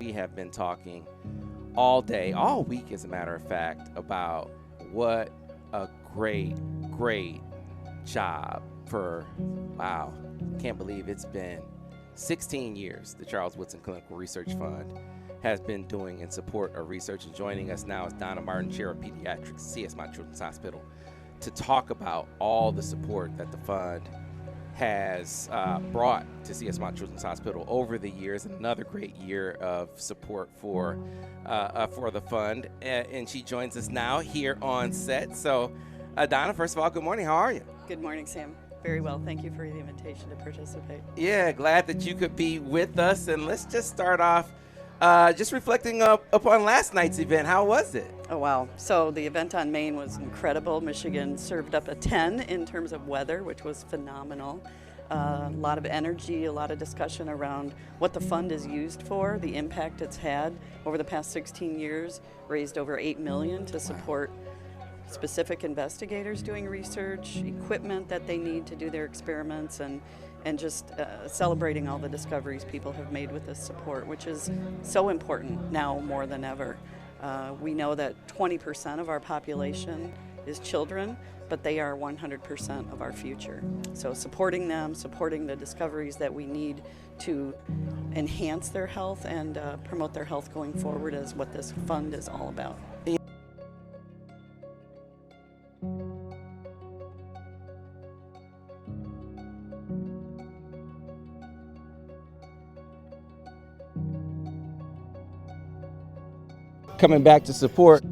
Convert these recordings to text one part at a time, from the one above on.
we have been talking all day, all week, as a matter of fact, about what a great job for, wow, can't believe it's been 16 years the Charles Woodson Clinical Research Fund has been doing in support of research. And joining us now is Donna Martin, Chair of Pediatrics, CS Mott Children's Hospital, to talk about all the support that the fund has brought to CS Mott Children's Hospital over the years, and another great year of support for the fund. And she joins us now here on set. So, Donna, first of all, good morning. How are you? Good morning, Sam. Very well. Thank you for the invitation to participate. Yeah, glad that you could be with us. And let's just start off just reflecting upon last night's event. How was it? Oh, wow. So the event on Maine was incredible. Michigan served up a 10 in terms of weather, which was phenomenal. A lot of energy, a lot of discussion around what the fund is used for, the impact it's had over the past 16 years, raised over $8 million to support specific investigators doing research, equipment that they need to do their experiments, and just celebrating all the discoveries people have made with this support, which is so important now more than ever. We know that 20% of our population is children, but they are 100% of our future. So supporting them, supporting the discoveries that we need to enhance their health and promote their health going forward is what this fund is all about. Coming back to support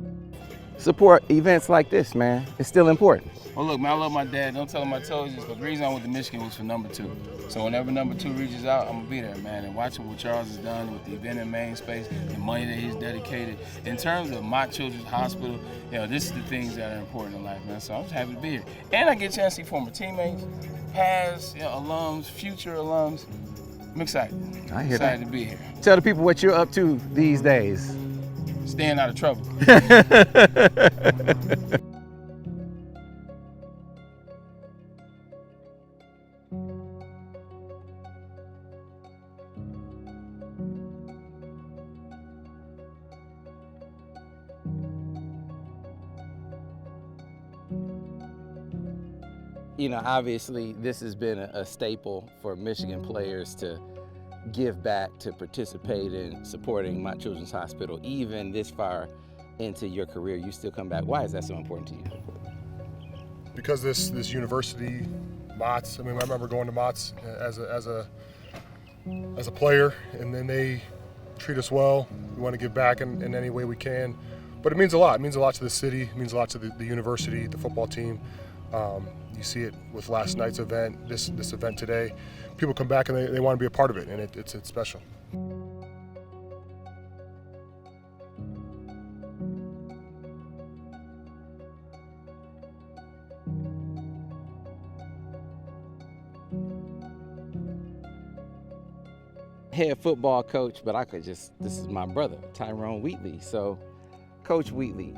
events like this, man. It's still important. Well, look, man, I love my dad. Don't tell him I told you this, but the reason I went to Michigan was for number 2. So whenever number 2 reaches out, I'm going to be there, man. And watching what Charles has done with the event in Main Space, the money that he's dedicated. In terms of my children's hospital, this is the things that are important in life, man. So I'm just happy to be here. And I get a chance to see former teammates, past alums, future alums. I'm excited. I hear excited that. to be here. Tell the people what you're up to these days. Staying out of trouble. Obviously, this has been a staple for Michigan players to give back, to participate in supporting Mott Children's Hospital. Even this far into your career, you still come back. Why is that so important to you? Because this university, Mott's, I remember going to Mott's as a player, and then they treat us well. We want to give back in any way we can. But it means a lot. It means a lot to the city. It means a lot to the university, the football team. You see it with last night's event, this event today. People come back and they want to be a part of it, and it's special. Head football coach, but this is my brother, Tyrone Wheatley. So, Coach Wheatley,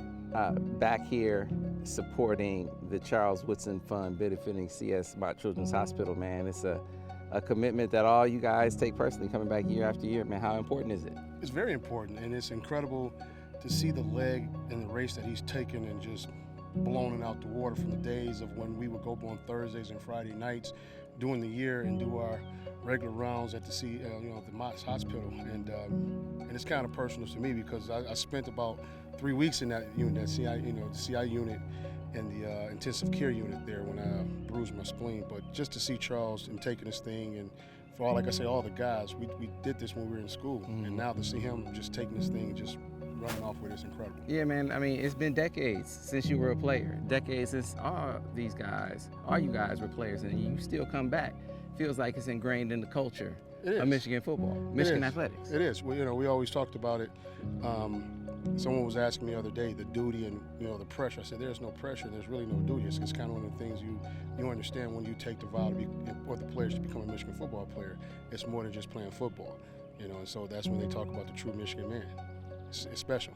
back here supporting the Charles Woodson Fund benefiting CS Mott Children's Hospital, man. It's a commitment that all you guys take personally, coming back year after year, man. How important is it? It's very important, and it's incredible to see the leg in the race that he's taken and just blown it out the water from the days of when we would go on Thursdays and Friday nights during the year and do our regular rounds at the the Mott's Hospital, and it's kind of personal to me because I spent about 3 weeks in that unit, that CI unit, and the intensive care unit there when I bruised my spleen. But just to see Charles and taking this thing, and for all, like I say, all the guys, we did this when we were in school, and now to see him just taking this thing and just running off with it's incredible. Yeah, man. I mean, it's been decades since you were a player. Decades since all you guys were players, and you still come back. Feels like it's ingrained in the culture of Michigan football, Michigan athletics. It is. Well, we always talked about it. Someone was asking me the other day the duty and the pressure. I said there's no pressure. There's really no duty. It's kind of one of the things you understand when you take the vow to be, or the players to become a Michigan football player. It's more than just playing football, and so that's when they talk about the true Michigan man. It's special.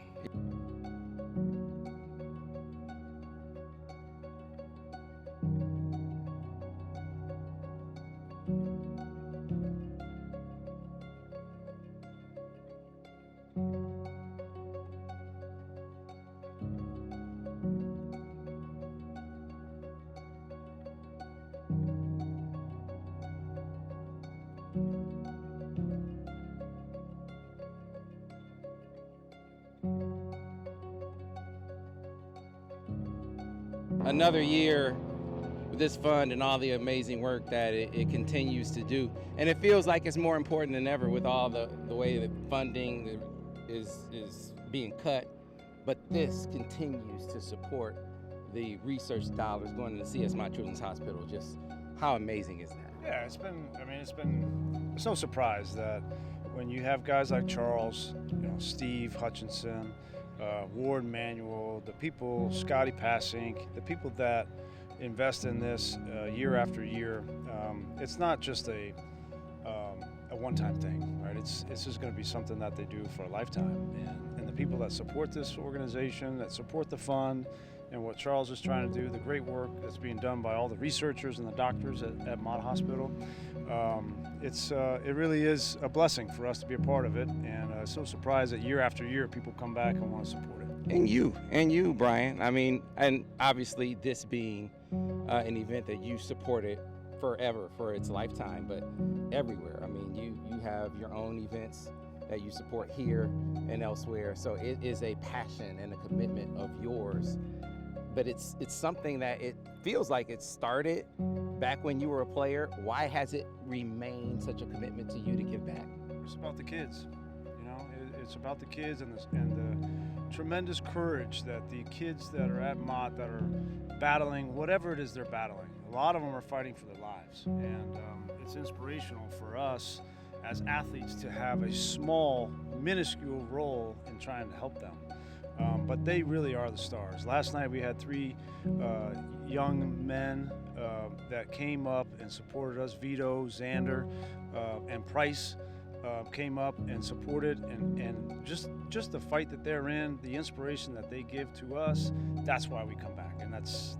another year with this fund and all the amazing work that it continues to do. And it feels like it's more important than ever with all the way that funding is being cut. But this continues to support the research dollars going to CS Mott Children's Hospital. Just how amazing is that? Yeah, it's no surprise that when you have guys like Charles, Steve Hutchinson, Ward Manuel, the people, Scotty Passink, the people that invest in this year after year, it's not just a one-time thing, right? It's just going to be something that they do for a lifetime. And the people that support this organization, that support the fund, and what Charles is trying to do, the great work that's being done by all the researchers and the doctors at Mott Hospital, it really is a blessing for us to be a part of it. And so surprised that year after year people come back and want to support it. And you, Brian. I mean, and obviously this being an event that you supported forever for its lifetime, but everywhere. I mean, you have your own events that you support here and elsewhere. So it is a passion and a commitment of yours. But it's something that it feels like it started back when you were a player. Why has it remained such a commitment to you to give back? It's about the kids. It's about the kids and the tremendous courage that the kids that are at Mott that are battling whatever it is they're battling. A lot of them are fighting for their lives, and it's inspirational for us as athletes to have a small, minuscule role in trying to help them. But they really are the stars. Last night we had 3 young men that came up and supported us. Vito, Xander, and Price came up and supported, and just the fight that they're in, the inspiration that they give to us, that's why we come back, and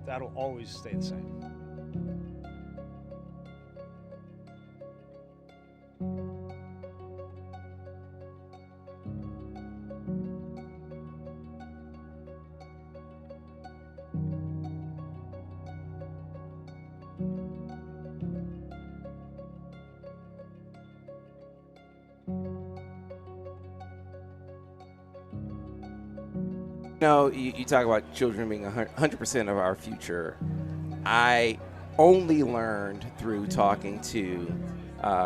that'll always stay the same. You talk about children being 100% of our future. I only learned through talking to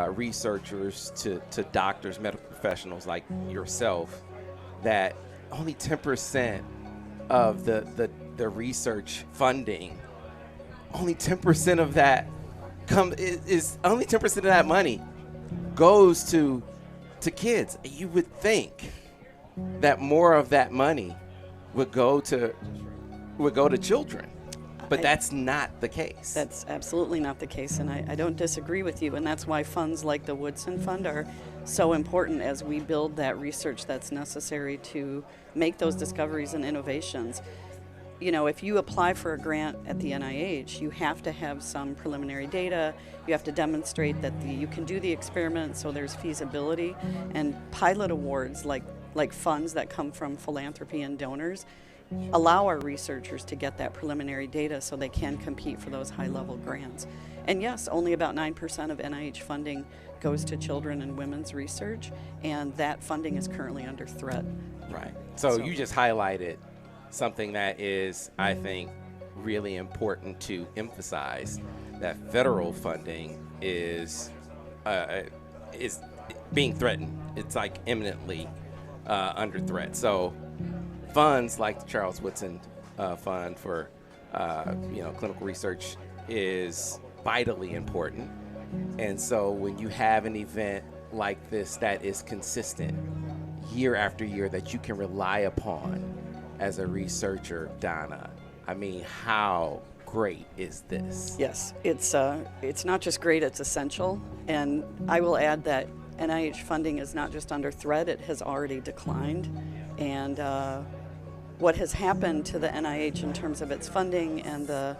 researchers, to doctors, medical professionals like yourself, that only 10% of the research funding, only 10% of that only 10% of that money goes to kids. You would think that more of that money would go to children, but that's not the case. That's absolutely not the case, and I don't disagree with you, and that's why funds like the Woodson Fund are so important as we build that research that's necessary to make those discoveries and innovations. If you apply for a grant at the NIH, you have to have some preliminary data. You have to demonstrate that you can do the experiment, so there's feasibility. And pilot awards, like funds that come from philanthropy and donors, allow our researchers to get that preliminary data so they can compete for those high-level grants. And yes, only about 9% of NIH funding goes to children and women's research, and that funding is currently under threat. Right. So you just highlighted something that is, I think, really important to emphasize, that federal funding is being threatened. It's like imminently under threat. So funds like the Charles Woodson Fund for clinical research is vitally important. And so when you have an event like this that is consistent year after year, that you can rely upon as a researcher, Donna, I mean, how great is this? Yes, it's not just great, it's essential. And I will add that NIH funding is not just under threat, it has already declined. And what has happened to the NIH in terms of its funding and the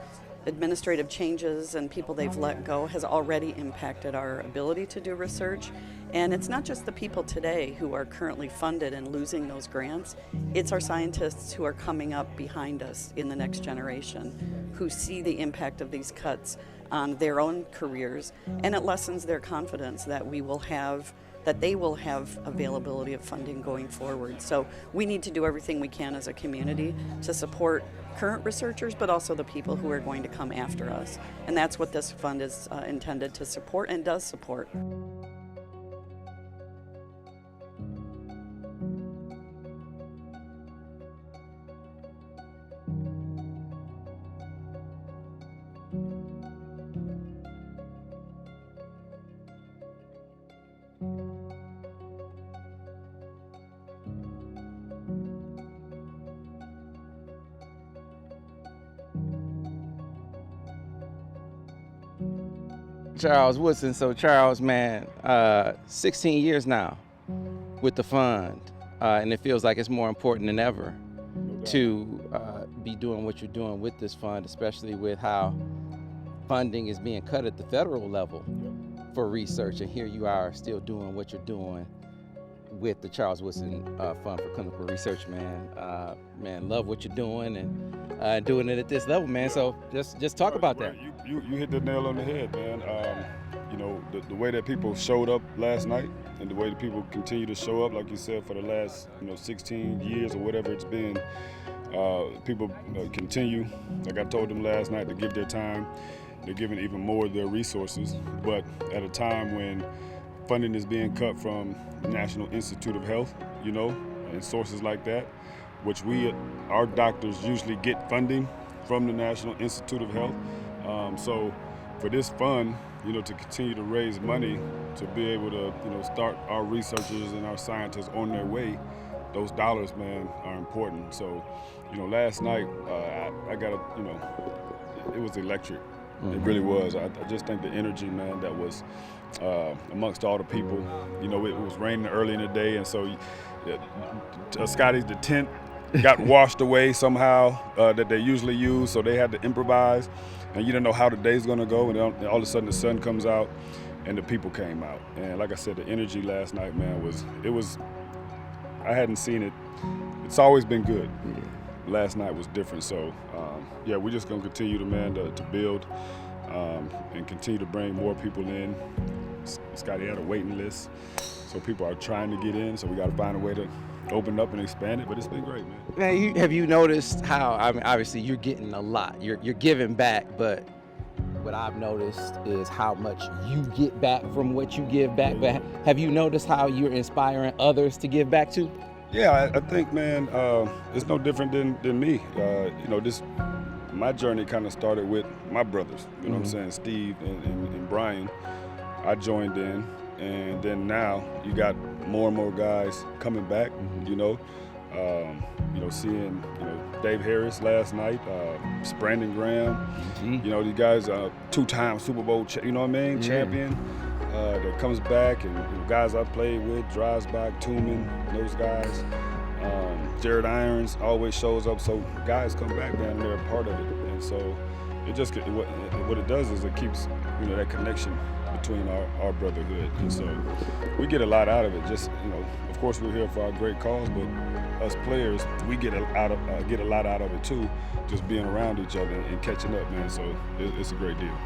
administrative changes and people they've let go has already impacted our ability to do research. And it's not just the people today who are currently funded and losing those grants, it's our scientists who are coming up behind us in the next generation who see the impact of these cuts on their own careers, and it lessens their confidence that they will have availability of funding going forward. So we need to do everything we can as a community to support current researchers, but also the people who are going to come after us. And that's what this fund is intended to support and does support. Charles Woodson. So Charles, man, 16 years now with the fund, and it feels like it's more important than ever to be doing what you're doing with this fund, especially with how funding is being cut at the federal level for research, and here you are still doing what you're doing with the Charles Woodson Fund for Clinical Research, man. Man, love what you're doing and doing it at this level, man. So just talk about that. You hit the nail on the head, man. You know, the way that people showed up last night and the way that people continue to show up, like you said, for the last 16 years or whatever it's been, people continue, like I told them last night, to give their time. They're giving even more of their resources, but at a time when funding is being cut from the National Institute of Health, and sources like that, which our doctors usually get funding from the National Institute of Health. So for this fund, to continue to raise money to be able to, start our researchers and our scientists on their way, those dollars, man, are important. So, last night I got it was electric. It really was. I just think the energy, man, that was amongst all the people. It was raining early in the day, and so Scotty's, the tent got washed away somehow that they usually use, so they had to improvise, and you didn't know how the day's gonna go, and then all of a sudden the sun comes out, and the people came out. And like I said, the energy last night, man, was I hadn't seen it. It's always been good. Last night was different, so we're just gonna continue to build and continue to bring more people in. Scotty had a waiting list, so people are trying to get in, so we got to find a way to open up and expand it, but it's been great, man. Man, have you noticed how, obviously you're getting a lot, you're giving back, but what I've noticed is how much you get back from what you give back. But have you noticed how you're inspiring others to give back too? Yeah, I think, man, it's no different than me. My journey kind of started with my brothers, you know what I'm saying, Steve and Brian. I joined in, and then now you got more and more guys coming back, seeing, Dave Harris last night, Brandon Graham, these guys, two-time Super Bowl, champion. That comes back, and guys I played with, drives back, Tooman, those guys. Jared Irons always shows up, so guys come back, man, and they're a part of it. And so it just, what it does is it keeps, that connection between our brotherhood. And so we get a lot out of it. Just, of course we're here for our great cause, but us players, we get a lot out of it too, just being around each other and catching up, man. So it's a great deal.